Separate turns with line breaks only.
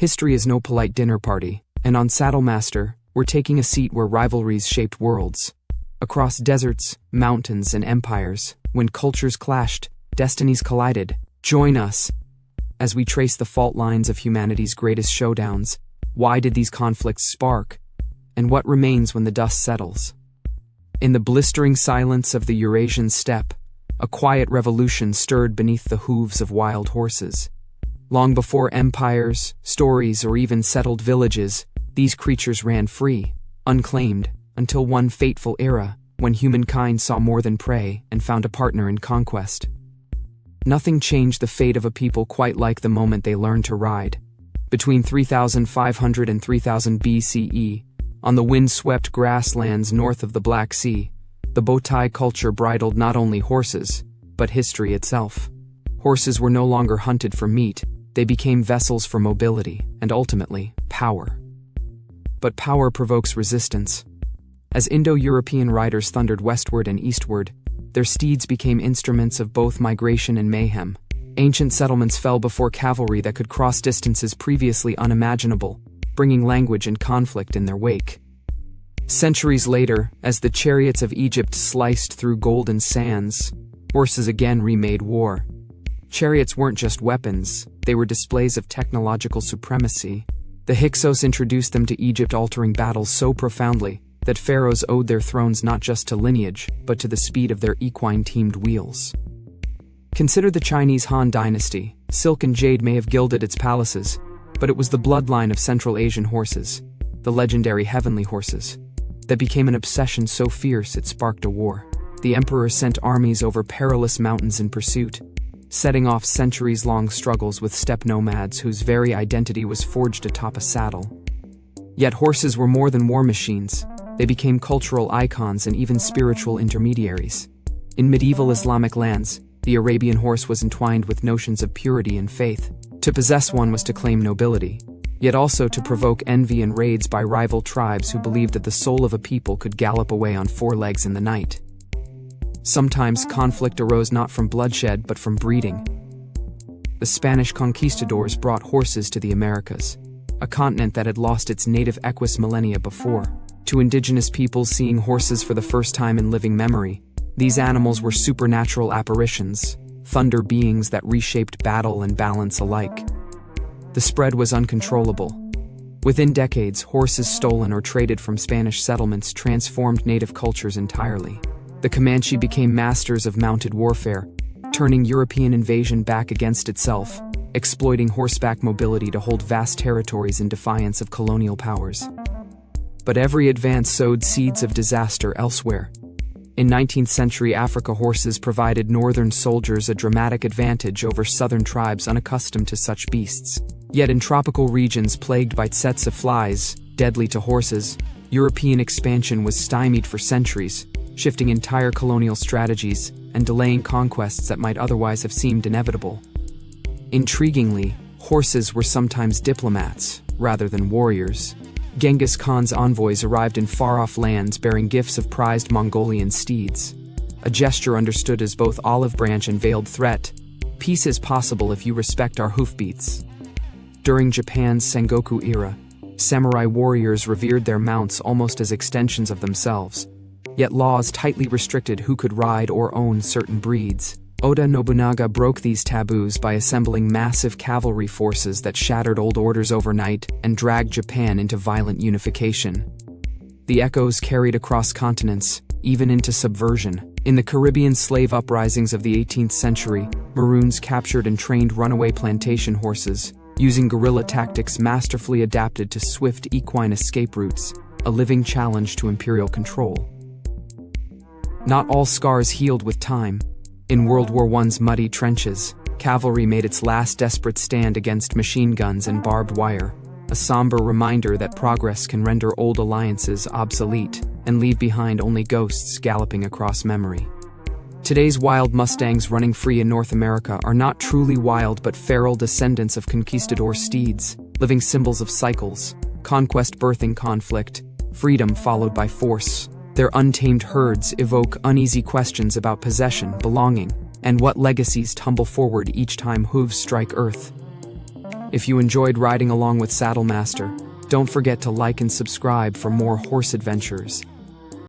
History is no polite dinner party, and on Saddlemaster, we're taking a seat where rivalries shaped worlds. Across deserts, mountains, and empires, when cultures clashed, destinies collided. Join us as we trace the fault lines of humanity's greatest showdowns. Why did these conflicts spark? And what remains when the dust settles? In the blistering silence of the Eurasian steppe, a quiet revolution stirred beneath the hooves of wild horses. Long before empires, stories, or even settled villages, these creatures ran free, unclaimed, until one fateful era, when humankind saw more than prey and found a partner in conquest. Nothing changed the fate of a people quite like the moment they learned to ride. Between 3500 and 3000 BCE, on the wind-swept grasslands north of the Black Sea, the Botai culture bridled not only horses, but history itself. Horses were no longer hunted for meat, they became vessels for mobility, and ultimately, power. But power provokes resistance. As Indo-European riders thundered westward and eastward, their steeds became instruments of both migration and mayhem. Ancient settlements fell before cavalry that could cross distances previously unimaginable, bringing language and conflict in their wake. Centuries later, as the chariots of Egypt sliced through golden sands, horses again remade war. Chariots weren't just weapons, they were displays of technological supremacy. The Hyksos introduced them to Egypt, altering battles so profoundly that pharaohs owed their thrones not just to lineage, but to the speed of their equine-teamed wheels. Consider the Chinese Han dynasty. Silk and jade may have gilded its palaces, but it was the bloodline of Central Asian horses, the legendary heavenly horses, that became an obsession so fierce it sparked a war. The emperor sent armies over perilous mountains in pursuit, setting off centuries-long struggles with steppe nomads whose very identity was forged atop a saddle. Yet horses were more than war machines. They became cultural icons and even spiritual intermediaries. In medieval Islamic lands, the Arabian horse was entwined with notions of purity and faith. To possess one was to claim nobility, yet also to provoke envy and raids by rival tribes who believed that the soul of a people could gallop away on four legs in the night. Sometimes conflict arose not from bloodshed but from breeding. The Spanish conquistadors brought horses to the Americas, a continent that had lost its native equus millennia before. To indigenous peoples seeing horses for the first time in living memory, these animals were supernatural apparitions, thunder beings that reshaped battle and balance alike. The spread was uncontrollable. Within decades, horses stolen or traded from Spanish settlements transformed native cultures entirely. The Comanche became masters of mounted warfare, turning European invasion back against itself, exploiting horseback mobility to hold vast territories in defiance of colonial powers. But every advance sowed seeds of disaster elsewhere. In 19th century Africa, horses provided northern soldiers a dramatic advantage over southern tribes unaccustomed to such beasts. Yet in tropical regions plagued by tsetse flies, deadly to horses, European expansion was stymied for centuries, shifting entire colonial strategies and delaying conquests that might otherwise have seemed inevitable. Intriguingly, horses were sometimes diplomats, rather than warriors. Genghis Khan's envoys arrived in far-off lands bearing gifts of prized Mongolian steeds, a gesture understood as both olive branch and veiled threat. Peace is possible if you respect our hoofbeats. During Japan's Sengoku era, samurai warriors revered their mounts almost as extensions of themselves, yet laws tightly restricted who could ride or own certain breeds. Oda Nobunaga broke these taboos by assembling massive cavalry forces that shattered old orders overnight and dragged Japan into violent unification. The echoes carried across continents, even into subversion. In the Caribbean slave uprisings of the 18th century, Maroons captured and trained runaway plantation horses, using guerrilla tactics masterfully adapted to swift equine escape routes, a living challenge to imperial control. Not all scars healed with time. In World War I's muddy trenches, cavalry made its last desperate stand against machine guns and barbed wire, a somber reminder that progress can render old alliances obsolete and leave behind only ghosts galloping across memory. Today's wild Mustangs running free in North America are not truly wild but feral descendants of conquistador steeds, living symbols of cycles, conquest birthing conflict, freedom followed by force. Their untamed herds evoke uneasy questions about possession, belonging, and what legacies tumble forward each time hooves strike earth. If you enjoyed riding along with Saddle Master, don't forget to like and subscribe for more horse adventures.